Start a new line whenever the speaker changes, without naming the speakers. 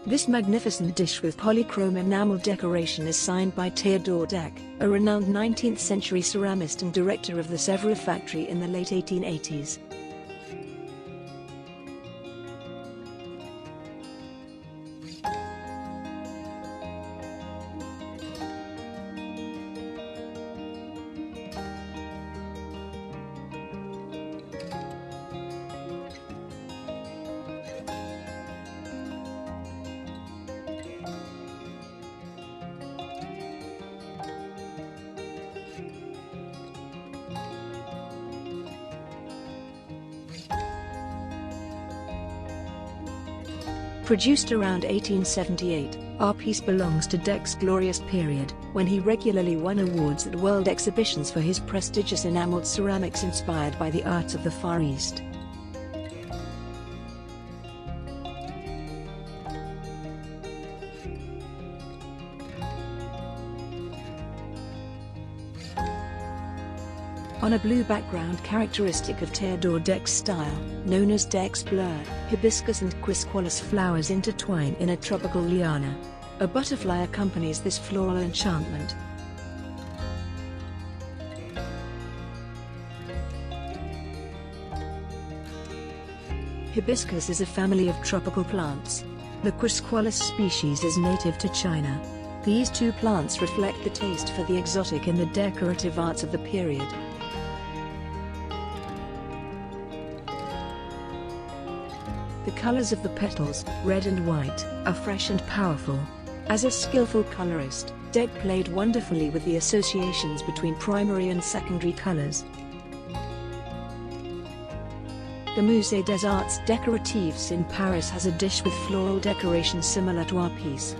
This magnificent dish with polychrome enamel decoration is signed by Théodore Deck, a renowned 19th-century ceramist and director of the Sèvres factory in the late 1880s. Produced around 1878, our piece belongs to Deck's glorious period, when he regularly won awards at world exhibitions for his prestigious enamelled ceramics inspired by the arts of the Far East. On a blue background characteristic of Théodore Deck's style, known as Deck's blur, hibiscus and quisqualis flowers intertwine in a tropical liana. A butterfly accompanies this floral enchantment. Hibiscus is a family of tropical plants. The quisqualis species is native to China. These two plants reflect the taste for the exotic in the decorative arts of the period. The colors of the petals, red and white, are fresh and powerful. As a skillful colorist, Deck played wonderfully with the associations between primary and secondary colors. The Musée des Arts Décoratifs in Paris has a dish with floral decoration similar to our piece.